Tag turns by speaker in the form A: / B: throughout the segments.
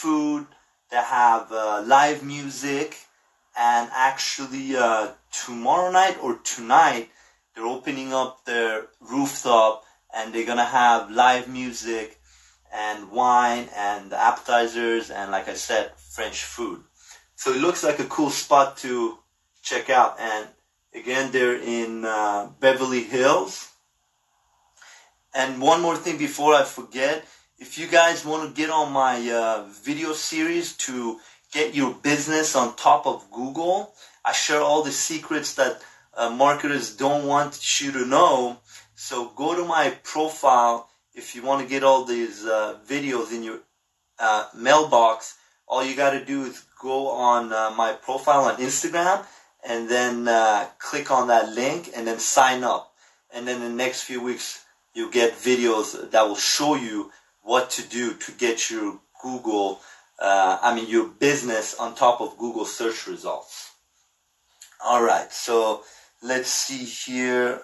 A: food, they have live music, and actually tomorrow night or tonight they're opening up their rooftop and they're gonna have live music and wine and appetizers and, like I said, French food. So it looks like a cool spot to check out. And again, they're in Beverly Hills. And one more thing before I forget, if you guys want to get on my video series to get your business on top of Google, I share all the secrets that marketers don't want you to know. So go to my profile if you want to get all these videos in your mailbox. All you got to do is go on my profile on Instagram and then click on that link and then sign up. And then in the next few weeks, you'll get videos that will show you what to do to get your your business on top of Google search results. Alright, so let's see here.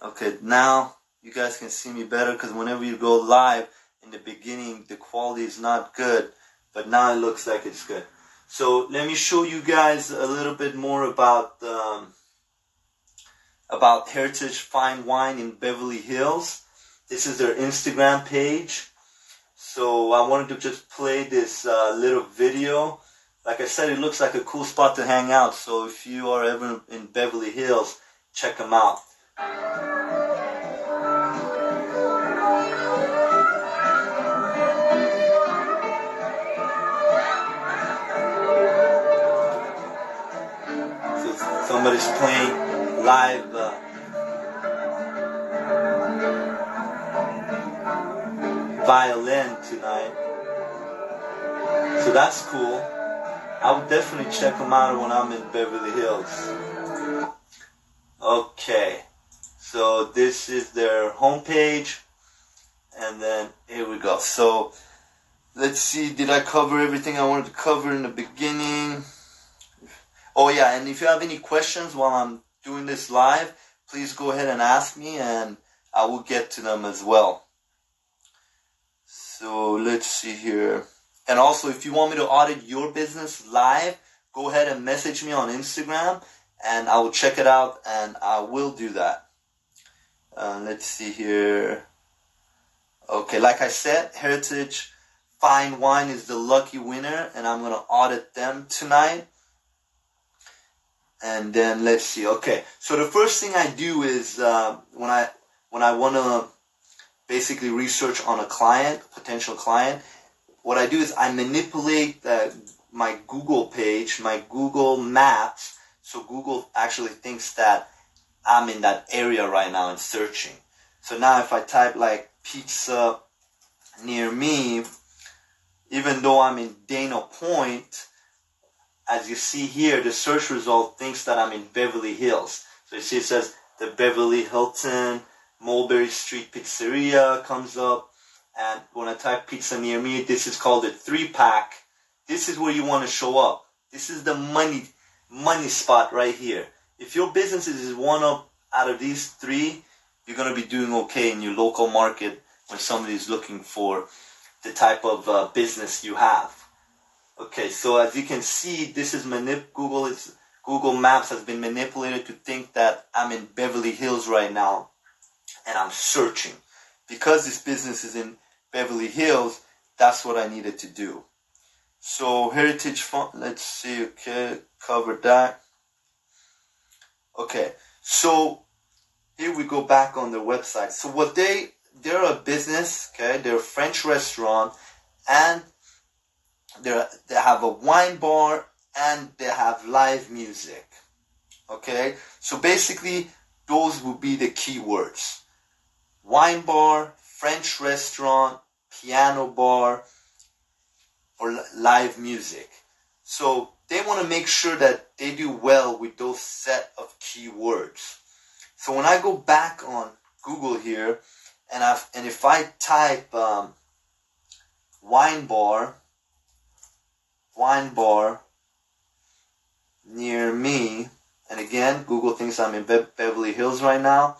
A: Okay, now you guys can see me better, because whenever you go live in the beginning, the quality is not good, but now it looks like it's good. So let me show you guys a little bit more about Heritage Fine Wine in Beverly Hills. This is their Instagram page. So I wanted to just play this little video. Like I said, it looks like a cool spot to hang out. So if you are ever in Beverly Hills, check them out. So somebody's playing live violin tonight. So that's cool. I would definitely check them out when I'm in Beverly Hills. Okay, so this is their homepage, and then here we go. So let's see, did I cover everything I wanted to cover in the beginning? Oh yeah, and if you have any questions while I'm doing this live, please go ahead and ask me, and I will get to them as well. So let's see here. And also, if you want me to audit your business live, go ahead and message me on Instagram, and I will check it out, and I will do that. Let's see here. Okay, like I said, Heritage Fine Wine is the lucky winner, and I'm going to audit them tonight. And then let's see. Okay, so the first thing I do is when I want to basically research on a client, potential client, what I do is I manipulate my Google page, my Google Maps, so Google actually thinks that I'm in that area right now and searching. So now if I type like pizza near me, even though I'm in Dana Point, as you see here, the search result thinks that I'm in Beverly Hills. So you see it says the Beverly Hilton Mulberry Street Pizzeria comes up. And when I type pizza near me, this is called a 3-pack. This is where you want to show up. This is the money spot right here. If your business is one out of these 3, you're going to be doing okay in your local market when somebody's looking for the type of business you have. Okay, so as you can see, this is Google Maps has been manipulated to think that I'm in Beverly Hills right now, and I'm searching. Because this business is in Beverly Hills, that's what I needed to do. So Heritage Fund, let's see, okay, covered that. Okay, so here we go back on their website. So they're a business, okay, they're a French restaurant, and they have a wine bar, and they have live music. Okay, so basically those would be the keywords: wine bar, French restaurant, piano bar, or live music. So they want to make sure that they do well with those set of keywords. So when I go back on Google here, and if I type wine bar near me, and again, Google thinks I'm in Beverly Hills right now,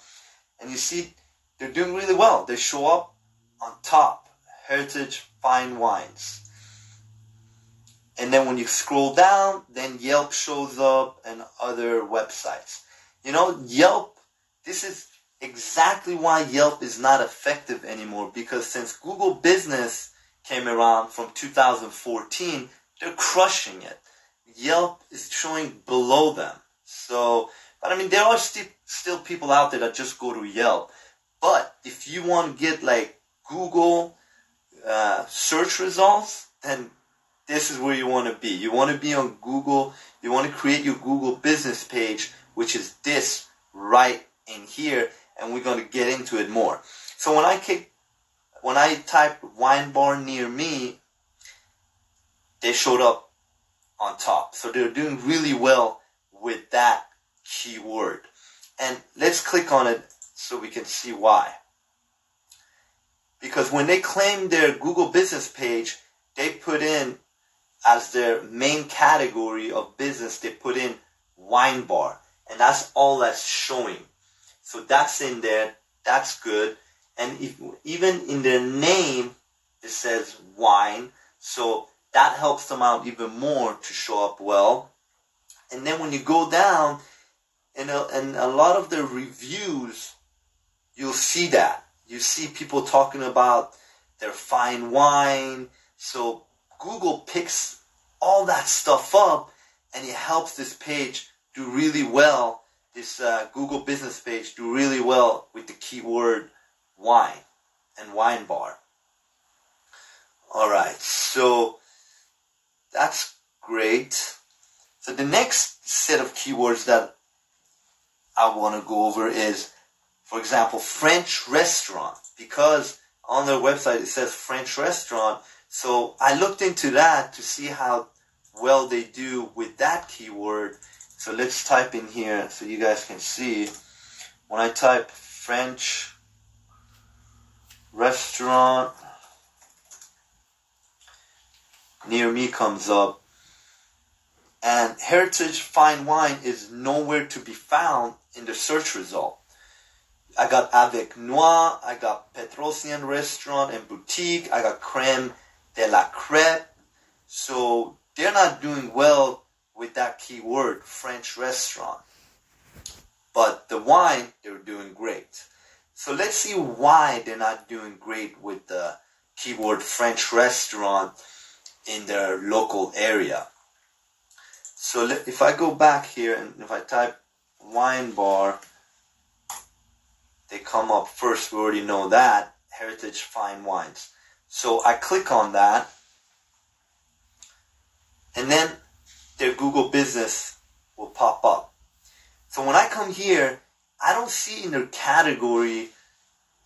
A: and you see they're doing really well. They show up on top, Heritage Fine Wines. And then when you scroll down, then Yelp shows up and other websites. Yelp, this is exactly why Yelp is not effective anymore, because since Google Business came around from 2014, they're crushing it. Yelp is showing below them. So, but I mean, there are still people out there that just go to Yelp. But if you want to get like Google search results, then this is where you want to be. You want to be on Google. You want to create your Google business page, which is this right in here, and we're going to get into it more. So when I typed wine bar near me, they showed up on top. So they're doing really well with that keyword. And let's click on it so we can see why. Because when they claim their Google business page, they put in as their main category of business, they put in wine bar. And that's all that's showing. So that's in there. That's good. And even in their name, it says wine. So that helps them out even more to show up well. And then when you go down, and a lot of the reviews, you'll see that. You see people talking about their fine wine. So Google picks all that stuff up, and it helps this page do really well. This Google business page do really well with the keyword wine and wine bar. All right, so that's great. So the next set of keywords that I want to go over is, for example, French restaurant, because on their website it says French restaurant. So I looked into that to see how well they do with that keyword. So let's type in here so you guys can see. When I type French restaurant, near me comes up. And Heritage Fine Wine is nowhere to be found in the search result. I got Avec Noir, I got Petrosian Restaurant and Boutique, I got Crème de la Crêpe. So they're not doing well with that keyword, French restaurant. But the wine, they're doing great. So let's see why they're not doing great with the keyword French restaurant in their local area. So if I go back here and if I type wine bar, they come up first. We already know that. Heritage Fine Wines. So I click on that. And then their Google business will pop up. So when I come here, I don't see in their category,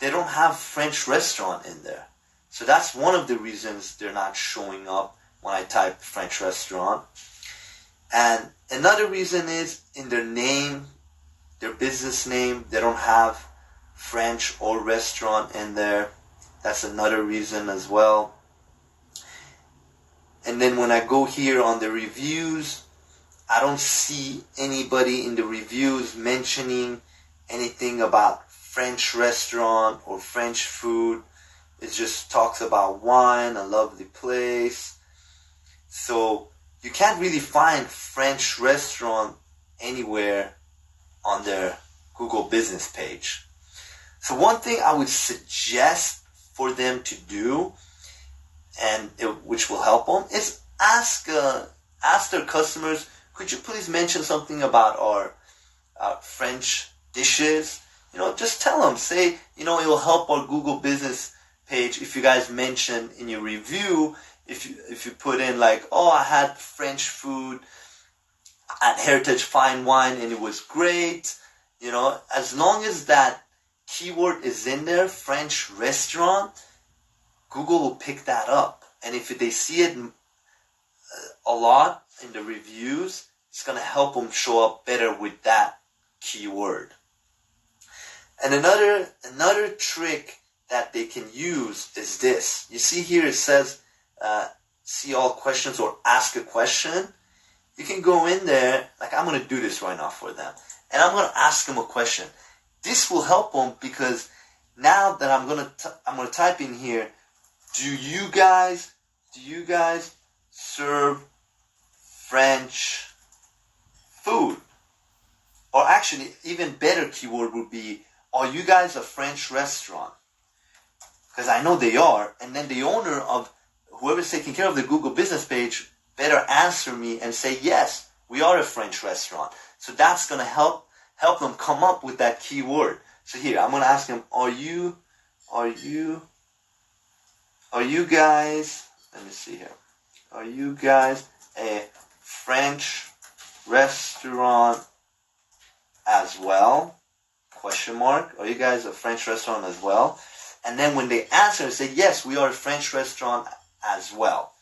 A: they don't have French restaurant in there. So that's one of the reasons they're not showing up when I type French restaurant. And another reason is in their name, their business name, they don't have French or restaurant in there. That's another reason as well. And then when I go here on the reviews, I don't see anybody in the reviews mentioning anything about French restaurant or French food. It just talks about wine, a lovely place. So you can't really find French restaurant anywhere on their Google business page. So one thing I would suggest for them to do, and which will help them, is ask their customers, could you please mention something about our French dishes? Just tell them, say, it will help our Google business page if you guys mention in your review, if you put in like, oh, I had French food at Heritage Fine Wine and it was great. As long as that keyword is in there, French restaurant, Google will pick that up. And if they see it a lot in the reviews, it's going to help them show up better with that keyword. And another trick that they can use is this. You see here it says, see all questions or ask a question. You can go in there, like I'm going to do this right now for them. And I'm going to ask them a question. This will help them because now that I'm going to type in here, do you guys serve French food. Or actually, even better keyword would be, are you guys a French restaurant? Because I know they are. And then the owner of whoever's taking care of the Google business page better answer me and say, yes, we are a French restaurant. So that's going to help them come up with that keyword. So here, I'm going to ask them, are you guys, let me see here. Are you guys a French restaurant as well? Question mark. Are you guys a French restaurant as well? And then when they answer, say, yes, we are a French restaurant as well.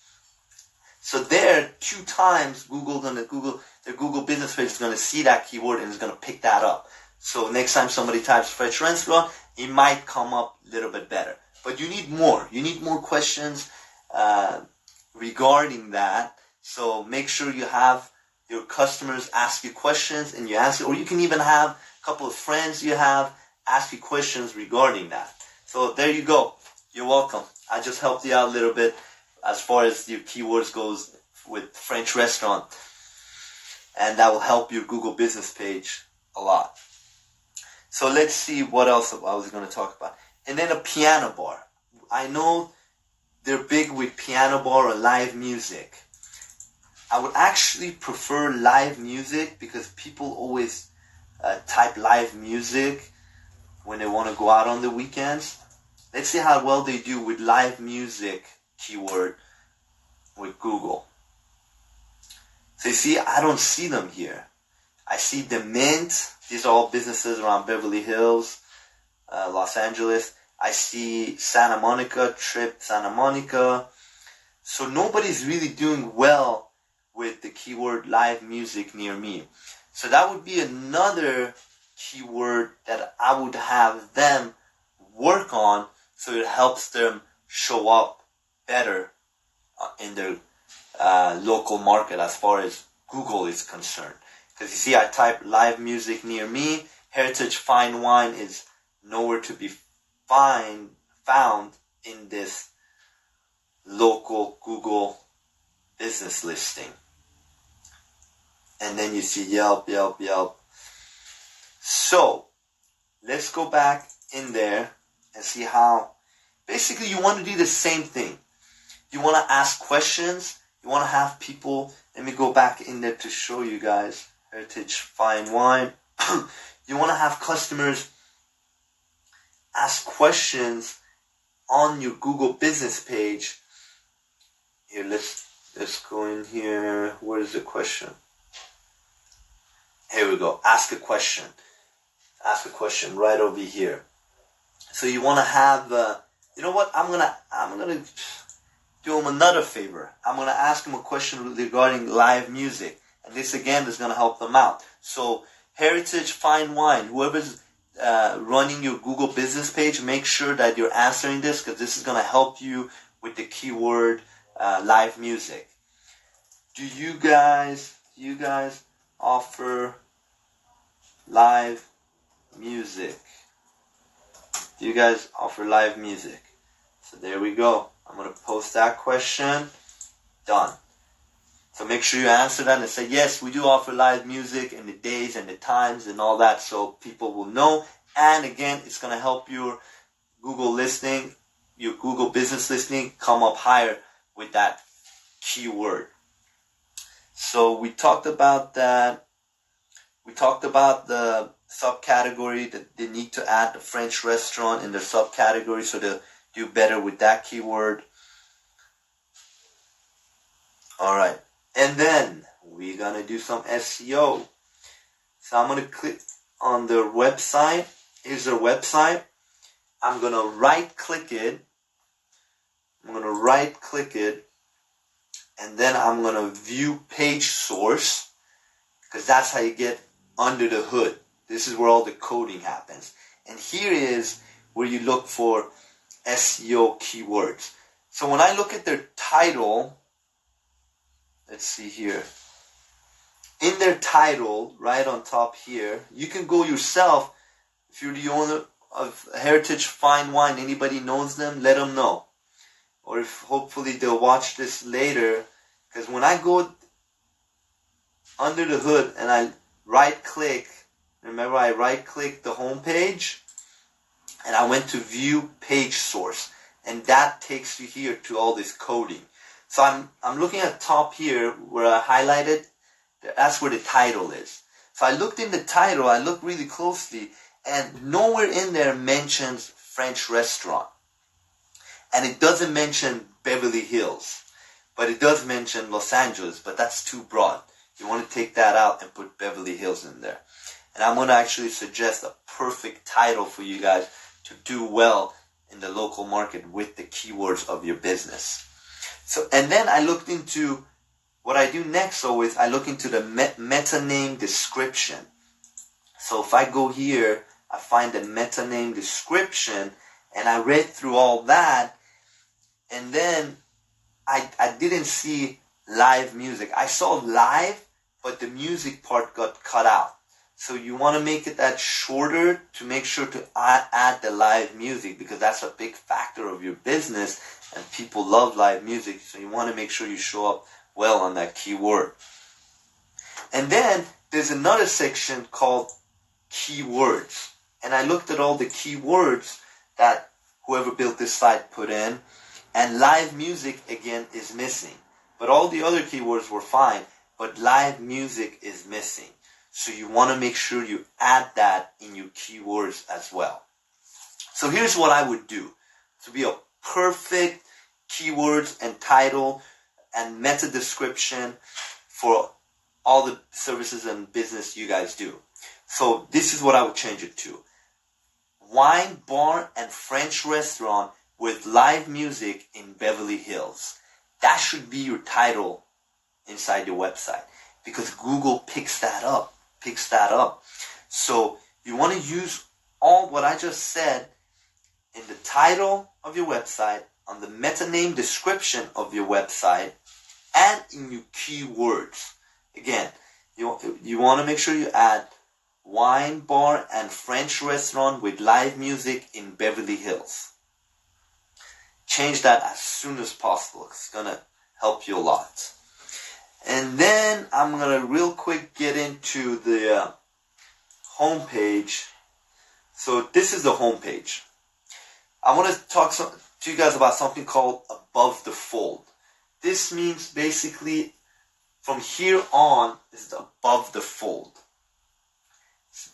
A: So there, 2 times, their Google business page is going to see that keyword and is going to pick that up. So next time somebody types French restaurant, it might come up a little bit better. But you need more. You need more questions regarding that. So make sure you have your customers ask you questions and you answer. Or you can even have a couple of friends you have ask you questions regarding that. So there you go. You're welcome. I just helped you out a little bit as far as your keywords goes with French restaurant. And that will help your Google business page a lot. So let's see what else I was going to talk about. And then a piano bar. I know they're big with piano bar or live music. I would actually prefer live music because people always type live music when they want to go out on the weekends. Let's see how well they do with live music keyword with Google. So you see, I don't see them here. I see the Mint. These are all businesses around Beverly Hills, Los Angeles. I see Santa Monica, Trip Santa Monica. So nobody's really doing well with the keyword live music near me. So that would be another keyword that I would have them work on so it helps them show up better in their local market as far as Google is concerned. Because you see, I type live music near me. Heritage Fine Wine is nowhere to be found in this local Google business listing. And then you see Yelp. So let's go back in there and see how. Basically, you want to do the same thing. You want to ask questions. You want to have people. Let me go back in there to show you guys. Heritage Fine Wine. You want to have customers ask questions on your Google business page. Here, let's go in here. Where is the question? Here we go. Ask a question. Ask a question right over here. So you want to have. You know what? I'm gonna do them another favor. I'm gonna ask them a question regarding live music, and this again is gonna help them out. So Heritage Fine Wine, whoever's running your Google business page, make sure that you're answering this because this is gonna help you with the keyword live music. Do you guys offer live music? Do you guys offer live music? So there we go. I'm going to post that question. Done. So make sure you answer that and say, yes, we do offer live music and the days and the times and all that so people will know. And again, it's going to help your Google listing, your Google business listing come up higher with that keyword. So we talked about that. We talked about the subcategory that they need to add the French restaurant in their subcategory so they'll do better with that keyword. Alright, and then we're gonna do some SEO. So I'm gonna click on their website. Here's their website. I'm gonna right click it. And then I'm gonna view page source because that's how you get under the hood. This is where all the coding happens. And here is where you look for SEO keywords. So when I look at their title, let's see here. In their title, right on top here, you can go yourself. If you're the owner of Heritage Fine Wine, anybody knows them, let them know. Or if hopefully they'll watch this later. Because when I go under the hood and I right click. Remember, I right click the home page and I went to view page source, and that takes you here to all this coding. So I'm looking at top here where I highlighted. That's where the title is. So I looked in the title, I looked really closely, and nowhere in there mentions French restaurant. And it doesn't mention Beverly Hills, but it does mention Los Angeles, but that's too broad. You want to take that out and put Beverly Hills in there. And I'm going to actually suggest a perfect title for you guys to do well in the local market with the keywords of your business. So, and then I looked into what I do next. Always, I look into the meta name description. So if I go here, I find the meta name description, and I read through all that, and then I didn't see live music. I saw live, but the music part got cut out. So you want to make it that shorter to make sure to add the live music, because that's a big factor of your business and people love live music. So you want to make sure you show up well on that keyword. And then there's another section called keywords. And I looked at all the keywords that whoever built this site put in, and live music again is missing. But all the other keywords were fine, but live music is missing. So you want to make sure you add that in your keywords as well. So here's what I would do to be a perfect keywords and title and meta description for all the services and business you guys do. So this is what I would change it to. Wine, bar, and French restaurant with live music in Beverly Hills. That should be your title inside your website, because Google picks that up. So you want to use all what I just said in the title of your website, on the meta name description of your website, and in your keywords. Again, you want to make sure you add wine, bar, and French restaurant with live music in Beverly Hills. Change that as soon as possible. It's going to help you a lot. And then I'm going to real quick get into the home page. So this is the home page. I want to talk to you guys about something called above the fold. This means basically from here on is the above the fold.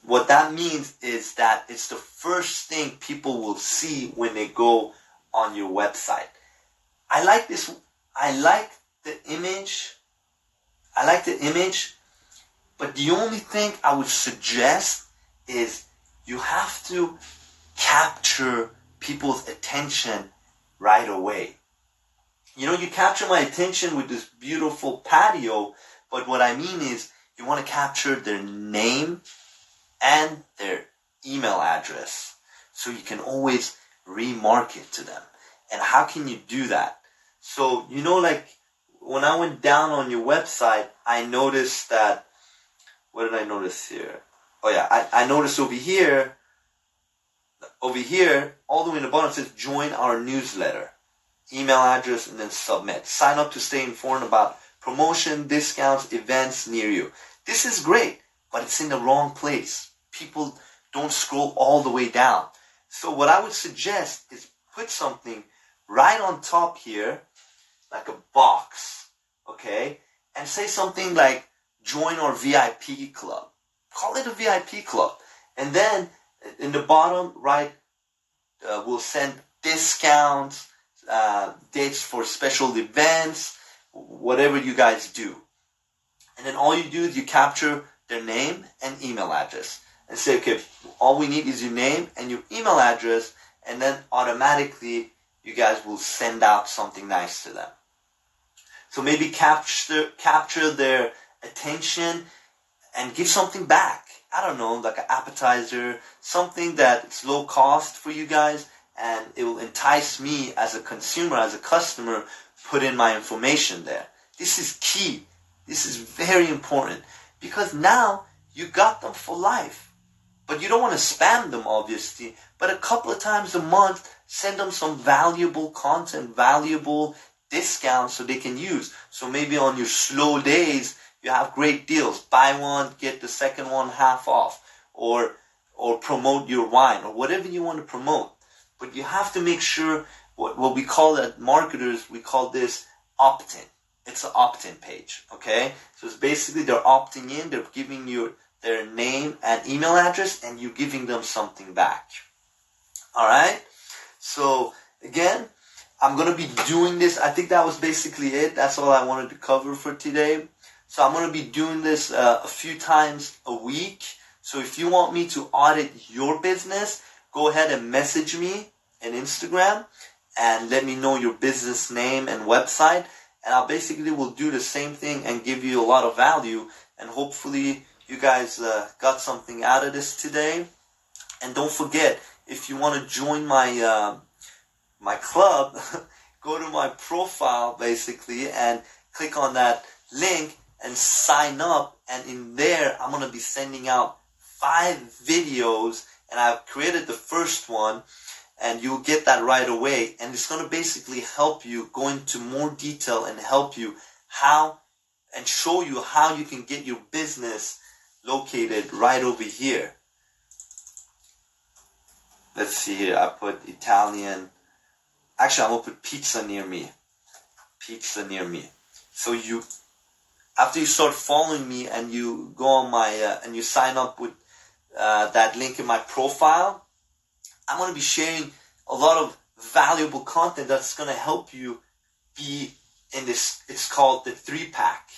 A: What that means is that it's the first thing people will see when they go on your website. I like this. I like the image, but the only thing I would suggest is you have to capture people's attention right away. You know, you capture my attention with this beautiful patio, but what I mean is you want to capture their name and their email address so you can always remarket to them. And how can you do that? So, you know, like when I went down on your website, I noticed that, what did I notice here? Oh yeah, I noticed over here, all the way in the bottom it says join our newsletter. Email address and then submit. Sign up to stay informed about promotion, discounts, events near you. This is great, but it's in the wrong place. People don't scroll all the way down. So what I would suggest is put something right on top here, like a box, okay? And say something like, join our VIP club. Call it a VIP club. And then in the bottom right, we'll send discounts, dates for special events, whatever you guys do. And then all you do is you capture their name and email address. And say, okay, all we need is your name and your email address, and then automatically you guys will send out something nice to them. So maybe capture their attention and give something back. I don't know, like an appetizer, something that's low cost for you guys, and it will entice me as a consumer, as a customer, put in my information there. This is key. This is very important, because now you got them for life. But you don't want to spam them, obviously. But a couple of times a month, send them some valuable content, valuable discounts so they can use. So maybe on your slow days, you have great deals. Buy one, get the second one half off. Or promote your wine, or whatever you want to promote. But you have to make sure, what we call it, marketers, we call this opt-in. It's an opt-in page, okay? So it's basically they're opting in, they're giving you their name and email address, and you're giving them something back. Alright? So, again, I'm going to be doing this. I think that was basically it. That's all I wanted to cover for today. So I'm going to be doing this a few times a week. So if you want me to audit your business, go ahead and message me on Instagram and let me know your business name and website. And I basically will do the same thing and give you a lot of value. And hopefully you guys got something out of this today. And don't forget, if you want to join my my club, go to my profile basically and click on that link and sign up. And in there, I'm going to be sending out 5 videos, and I've created the first one, and you'll get that right away. And it's going to basically help you go into more detail and help you how and show you how you can get your business located right over here. Let's see here. I put Italian. Actually, I'm going to put pizza near me. Pizza near me. So you, after you start following me and you go on my, and you sign up with that link in my profile, I'm going to be sharing a lot of valuable content that's going to help you be in this. It's called the 3-pack.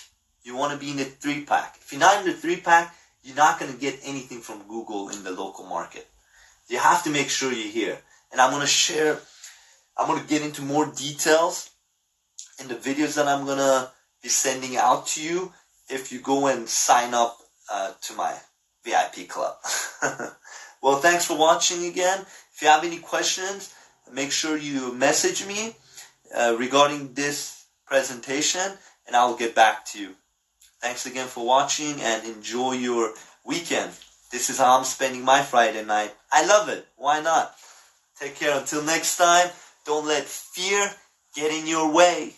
A: You want to be in the 3-pack. If you're not in the 3-pack, you're not going to get anything from Google in the local market. You have to make sure you're here. And I'm going to get into more details in the videos that I'm going to be sending out to you if you go and sign up to my VIP club. Well, thanks for watching again. If you have any questions, make sure you message me regarding this presentation, and I'll get back to you. Thanks again for watching, and enjoy your weekend. This is how I'm spending my Friday night. I love it. Why not? Take care. Until next time, don't let fear get in your way.